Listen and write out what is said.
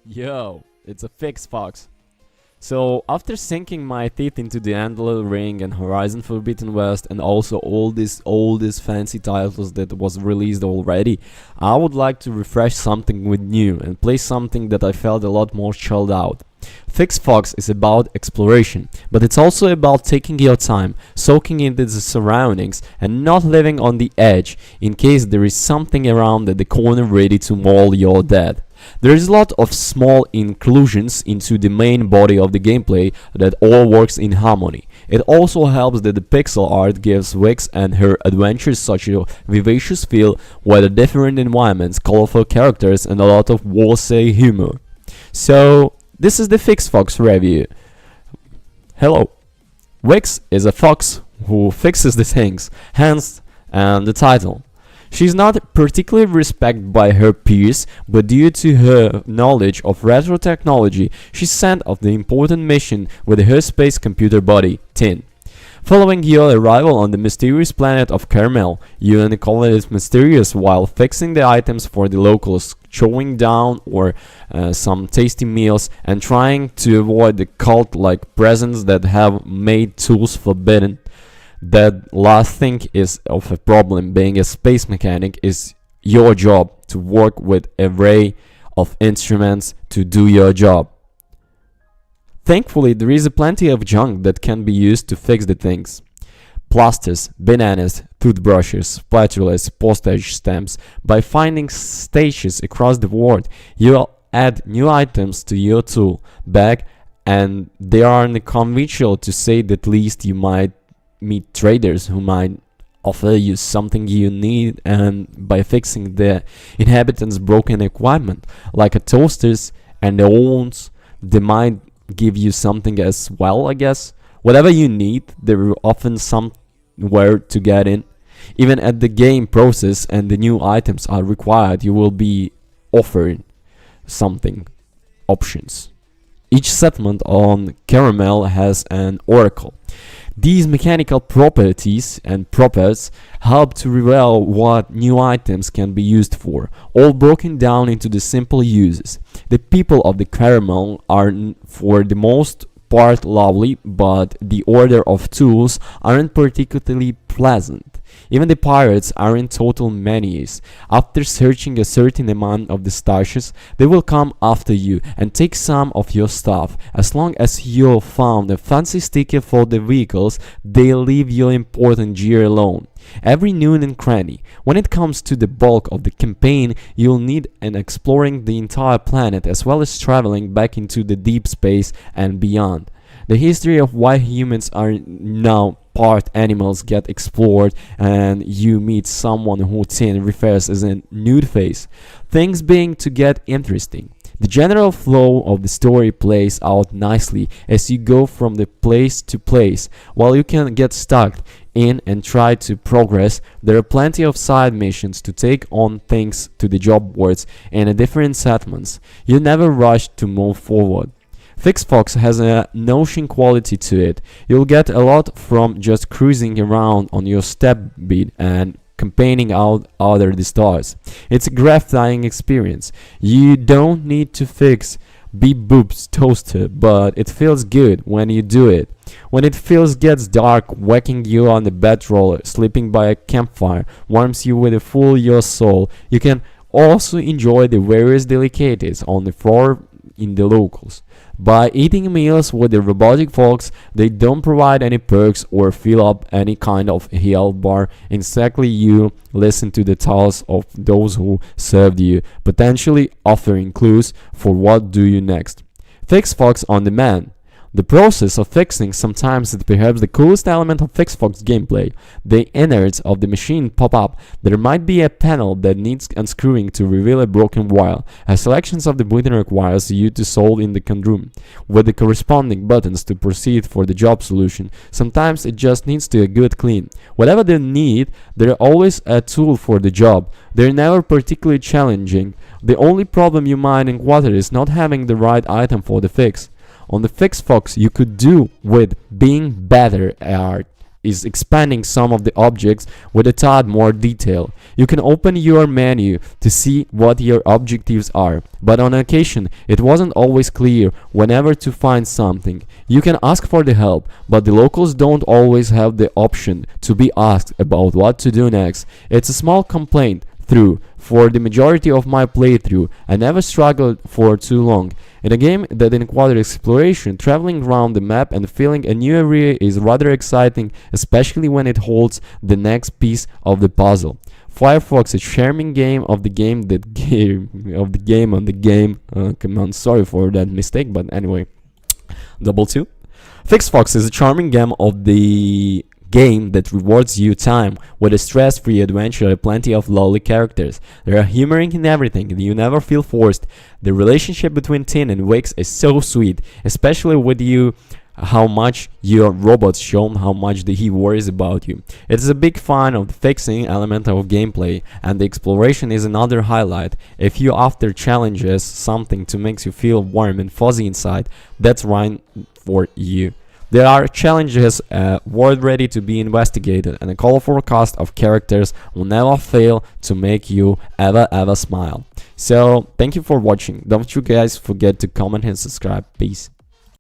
Yo, it's a FixFox. So, after sinking my teeth into the Endless Ring and Horizon Forbidden West and also all these fancy titles that was released already, I would like to refresh something with new and play something that I felt a lot more chilled out. FixFox is about exploration, but it's also about taking your time, soaking into the surroundings, and not living on the edge in case there is something around at the corner ready to maul your dead. There is a lot of small inclusions into the main body of the gameplay that all works in harmony. It also helps that the pixel art gives Wix and her adventures such a vivacious feel with different environments, colorful characters, and a lot of say humor. So, this is the FixFox review. Hello. Wix is a fox who fixes the things, hence the title. She's not particularly respected by her peers, but due to her knowledge of retro technology, she's sent off the important mission with her space computer buddy, Tin. Following your arrival on the mysterious planet of Caramel, you uncover it mysterious while fixing the items for the locals, chowing down or some tasty meals, and trying to avoid the cult-like presence that have made tools forbidden. That last thing is of a problem. Being a space mechanic is your job to work with an array of instruments to do your job. Thankfully, there is plenty of junk that can be used to fix the things. Plasters, bananas, toothbrushes, spatulas, postage stamps. By finding stashes across the world, you'll add new items to your tool bag, and they are unconventional to say the least. You might meet traders who might offer you something you need, and by fixing the inhabitants' broken equipment, like a toasters and the ovens, they might give you something as well, I guess. Whatever you need, there are often somewhere to get in. Even at the game process and the new items are required, you will be offered something, options. Each settlement on Caramel has an oracle. These mechanical properties and properties help to reveal what new items can be used for, all broken down into the simple uses. The people of the Caramel are for the most part lovely, but the order of tools aren't particularly pleasant. Even the pirates aren't total maniacs. After searching a certain amount of the stashes, they will come after you and take some of your stuff. As long as you found a fancy sticker for the vehicles, they'll leave your important gear alone. Every nook and cranny. When it comes to the bulk of the campaign, you'll need an exploring the entire planet as well as traveling back into the deep space and beyond. The history of why humans are now part animals get explored, and you meet someone who Tin refers as a nude face. Things being to get interesting. The general flow of the story plays out nicely as you go from the place to place. While you can get stuck in and try to progress, there are plenty of side missions to take on things to the job boards and different settlements. You never rush to move forward. FixFox has a notion quality to it. You'll get a lot from just cruising around on your step beat and campaigning out under the stars. It's a gratifying experience. You don't need to fix Beep Boop's toaster, but it feels good when you do it. When it gets dark, whacking you on the bedroll, sleeping by a campfire, warms you with a full your soul. You can also enjoy the various delicacies on the floor in the locals. By eating meals with the robotic folks, they don't provide any perks or fill up any kind of health bar. Instead, you listen to the tales of those who served you, potentially offering clues for what do you next. FixFox on demand. The process of fixing sometimes is perhaps the coolest element of FixFox gameplay. The innards of the machine pop up. There might be a panel that needs unscrewing to reveal a broken wire. A selection of the button requires you to solve in the conundrum, with the corresponding buttons to proceed for the job solution. Sometimes it just needs to a good clean. Whatever they need, there's always a tool for the job. They're never particularly challenging. The only problem you might encounter is not having the right item for the fix. On the FixFox, you could do with being better at is expanding some of the objects with a tad more detail. You can open your menu to see what your objectives are, but on occasion it wasn't always clear whenever to find something. You can ask for the help, but the locals don't always have the option to be asked about what to do next. It's a small complaint. For the majority of my playthrough, I never struggled for too long. In a game that requires exploration, traveling around the map and feeling a new area is rather exciting, especially when it holds the next piece of the puzzle. Firefox, a charming game of the game that game on the game. Come on, sorry for that mistake, but anyway, double two. FixFox is a charming game of the game that rewards you time with a stress-free adventure and plenty of lovely characters. There are humor in everything, and you never feel forced. The relationship between Tin and Wix is so sweet, especially with you, how much your robots show how much he worries about you. It is a big fan of the fixing element of gameplay, and the exploration is another highlight. If you after challenges something to makes you feel warm and fuzzy inside, that's right for you. There are challenges world ready to be investigated, and a colorful cast of characters will never fail to make you ever smile. So thank you for watching. Don't you guys forget to comment and subscribe. Peace.